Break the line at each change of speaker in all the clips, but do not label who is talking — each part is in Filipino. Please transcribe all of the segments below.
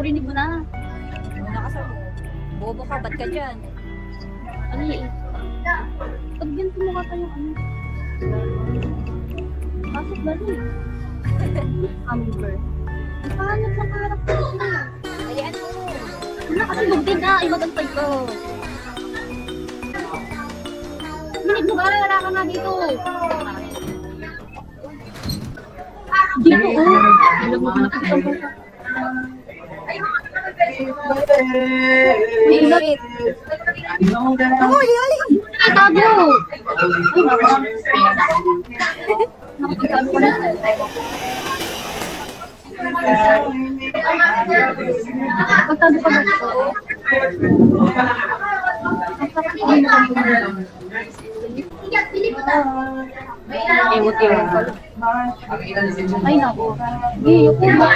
rinig mo na.
Nakasal mo. Bobo ka, ba't ka dyan?
Ano yun? Pag ganito mo ka yung ano. Bakit ba rin? Amber. Paano sa harap ko siya?
Alian mo.
Wala kasi magdin na. Imatagpag ko. Rinig mo ba? Wala ka nga dito. Dito oh. Alam mo na pagkakas.
Wait. Uy, uy!
Ay, tago! Nakapagtago ko na. Pagtago ka ba? Ewan pala. Ay, naku. Iyo ko ba?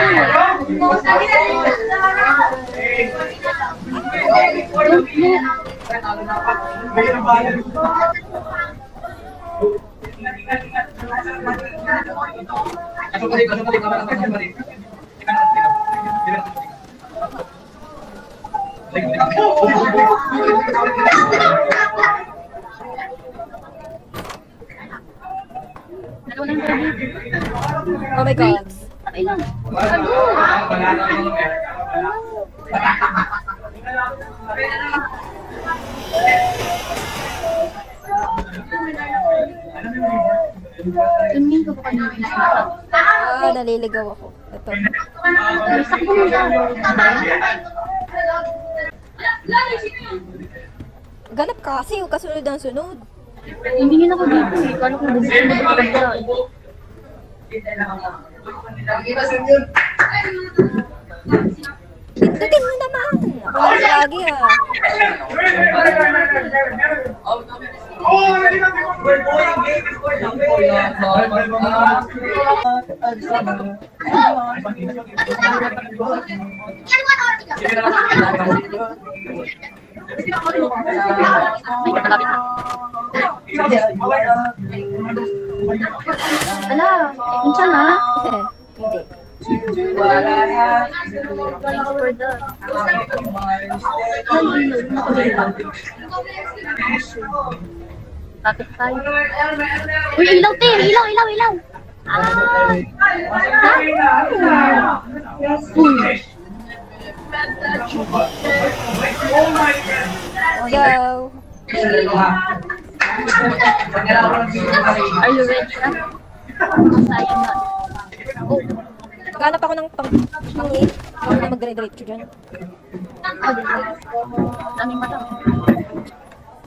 Oh my God.
Ay lang. Tumingin ka ba kanina?
Naliligaw ako. Ito. Ganap ka kasi yung kasunod ang sunod.
Hindi ako dito eh. Kala ko nabubuksan mo ba talaga eh.
Pindutin mo naman. Ako lang lagi ah.
Ala, minsan na.
Hindi.
Thanks for the... Bakit tayo? Uy, ilaw, te! Ilaw, ilaw, ilaw! Ah! Uy!
Go.
Are you ready na? Sayang na. Oh,
Ganap ako ng pang-hit. Ako na mag-diretso dyan.
oh, dito. Daming mata.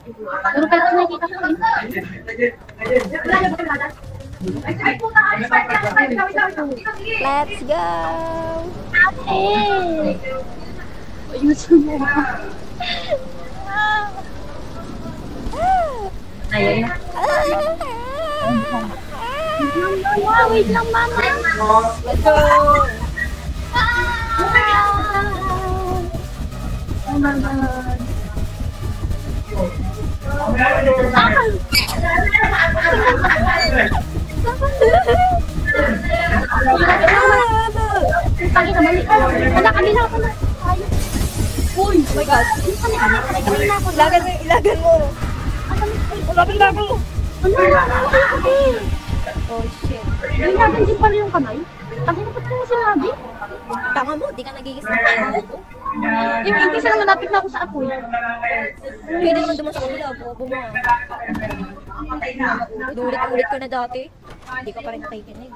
Puro pala nakikita ko eh.
Let's go!
Hey! Ayusin mo. Ayan na. Wait lang, mama.
Let's go!
Oh my God. Pakita mali. Wala kabila ko na. Uy!
Oh my God!
Kanina ako.
Ilagan mo! Ulapin na ako! Oh shit.
Hindi natin din pala yung kamay. Ang hinapot ko na sinabi.
Tama mo, di ka nagigis ng tama ko.
Yung hindi sila malapit na ako sa apoy.
Pwede naman duman sa kabila, bobo mo. Ulit-ulit ko na dati. Hindi ka pa rin nakikinig.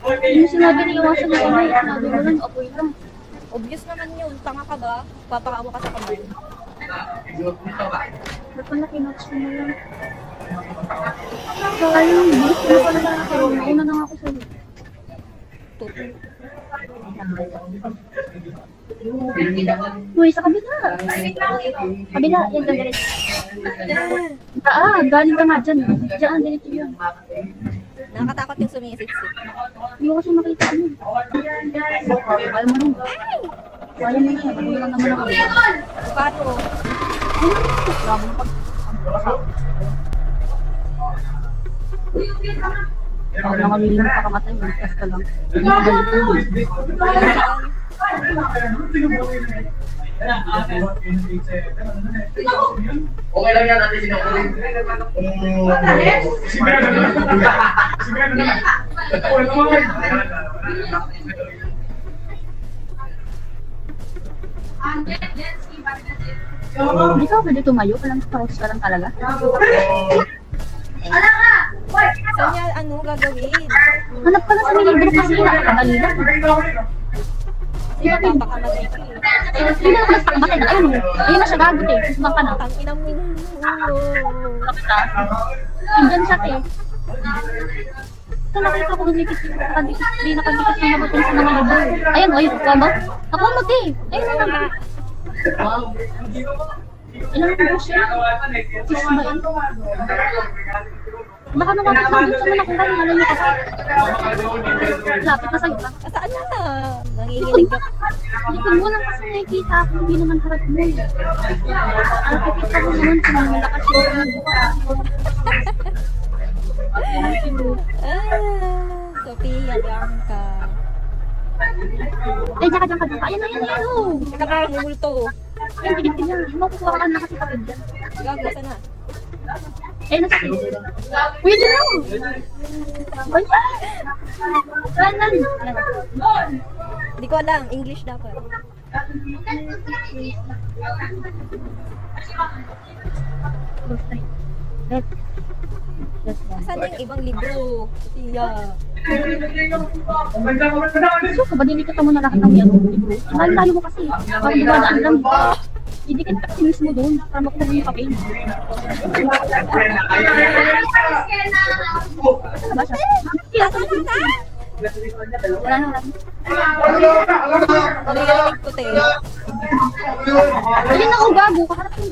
Yung sinabi ni iwasan yung kamay, sinabi mo lang apoy lang.
Obvious naman yun. Tanga ka ba? Papakawa ka sa kamay.
Ba't pala kinatch mo na lang? Sayang, bilis ko na pala na nakaroon. Una na nga ako sa'yo.
Tuto.
Uy, sa kabila. Kabila, yan lang ganito. Galing ka nga dyan. Diyan, ganito yun.
Nakakatakot yung sumisip-sip.
Hindi ko kasi makita ano. Kaya mo rin. Kaya mo rin. Ano lang naman ako.
Paano?
Grabe na pag... Pag nakalilin pa kamatay, magkas ka lang. Hindi ko ganito yun.
Okay lang yan, natin sinukulit.
Hindi ka pwede tumayo, walang cross ka lang talaga.
Saan niya, ano, gagawin?
Hanap ka na sa may libro kasi nakakadali lang.
Kasi mapapakamatay ko eh.
Hindi na naman nagpakamatay na. Ayun, ayun na siya gagot eh. Susman ka na.
Tangina mo.
Andyan siya eh. Ito nakita ko dumikit. Hindi nakagikit na nabutin sa mga libro. Ayan, ayun. Wama? Nakumot eh. Ayun na naman. Wow. Ilang libro siya? 6 ba yun? Baka nakapit lang dun sa mga kung ano niya kasi. Lapit na sa'yo ka.
Saan na? Nanginginig ako.
Likod mo lang kasi nakikita ako. Hindi naman harap mo eh. Nakikita ko naman kung may malakas yun.
Sophia Blanca.
Ay, tsaka dyan ka dyan ka. Ayan, ayan, ayan. Oh.
Teka ka, may multo.
Ayan, tigit ka dyan. Makukuha ka na kasi kapit dyan.
Gago, saan na?
Ayun na sa'yo. Uy, dyan lang. Ay, kanan.
Hindi ko alam, English dapat.
Left. Left lang.
Saan na yung ibang libro? Sophia.
So, kabadili ka mo na lahat ng yan. Talo mo kasi. Parang dumadaan lang. Idikit ka kasi mismo doon para makuha mo yung kape. Ano ba siya? Wala na.
Ano yung narinig ko, te?
Ayun ako gago. Kaharap mo.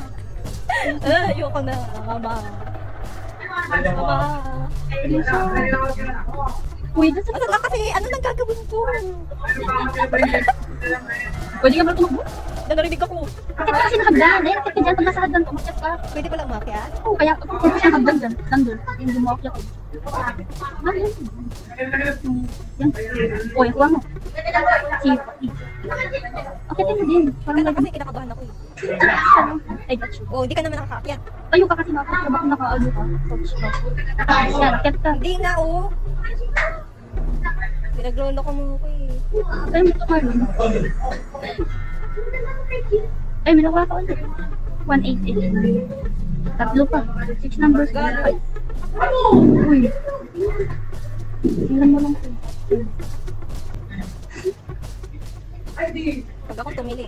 Ayoko na, mama. Mama.
Uy, dyan sa
Ano na kasi, ano nang gagawin ko?
pwede ka ba tumakbo?
Narinig ako.
Bakit kasi nakagdan? Ayun, nakit ka dyan. Pag nasa hagdan, tumakyat ka.
Pwede pa lang makyat?
Oo, kaya pag nasa hagdan dyan, nandun. Hindi mo akyat. Ano yun? Yan. Uy, kuha mo. Okay, din din.
Parang kasi kinakabahan ako eh.
I got you.
Oh, hindi ka naman nakakakyat.
Tayo ka kasi nakakaba kung naka-ano ka. Coach ka. Yan, akyat ka.
Hindi nga, oh. Pinaglolo ko mo ko eh.
Tayo mo ito, Marlon. Ay, may nakuha ka ulit. 188. Tatlo pa. 6 numbers.
Galo.
Uy. Tingnan mo lang.
Pag ako tumili.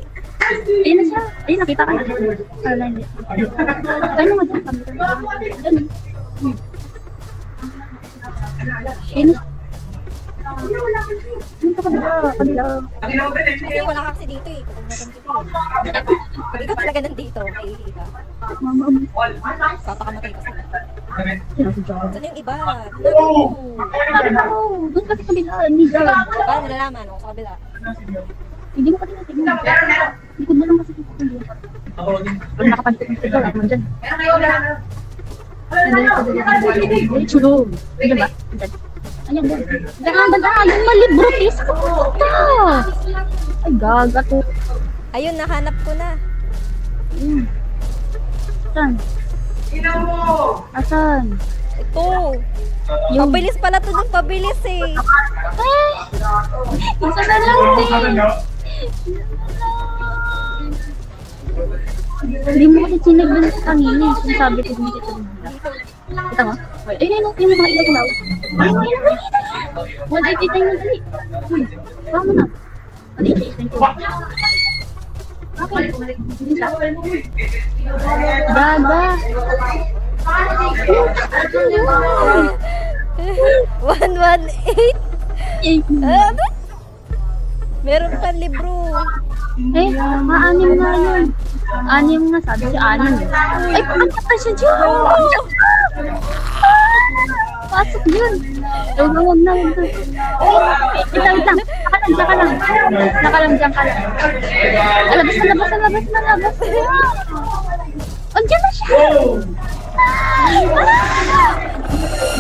Ayun na siya. Ayun, nakita ka na. Wala, hindi. Tayo mo nga dyan. Dyan. Ayun na. Dito ka ba? Kabila.
Kasi wala ka kasi dito eh. Pag ikaw talaga nandito, ay ka.
Mama.
Papakamatay ka sila.
Sino si John?
Saan yung iba? Ano?
Doon kasi kabila. Hindi dyan.
Paano malalaman ako sa kabila?
Hindi mo kasi natignan. Likod mo lang kasi dito. Pag nakapansin mo dito, lahat mo dyan. Ay, chulo. Diyan ba? Diyan. Ayan, diyan. Diyan, banda. Yung malibro, please. Puta. Ay, gaga to.
Ayun, nahanap ko na.
Saan? Asan?
Ito.
Yung...
Pabilis pala to ng pabilis eh.
Eh! Isa na lang din. Hindi mo kasi chinag dun sa kanina. Sinasabi ko dun dito. Kita mo? Ay, ayun, yung mga ilaw. Ay, ayun, ayun. 180 tayo na dali. Tama na. 180 tayo. Okay. Hindi siya. Gaga.
118.
Eh,
Ano? Meron pa libro.
maanim nga yun. Anim nga, sabi si anim. Ay, pakanta pa siya dyan. Pasok yun. Huwag na. Wait lang. Nakalam dyan ka lang. Labas. Andiyan na siya.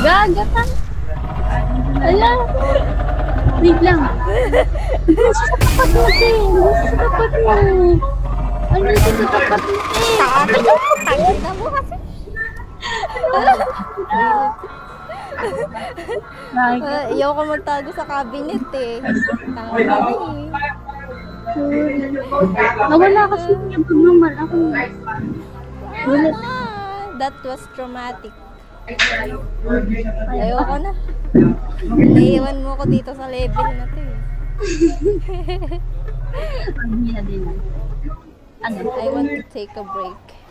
Gaga ka. Ala. Wait lang. Nasa tapat mo, te. Nasa tapat mo. Ano sa tapat mo, te?
Sabi ko, tangin na mo kasi. Ayoko magtago sa cabinet eh. Tama na eh.
Nawala kasi yung pagmamahal ako. Wala.
That was traumatic. Ayoko na. Naiiwan mo ko dito sa level na to eh.
Hindi na din. Ano?
I want to take a break.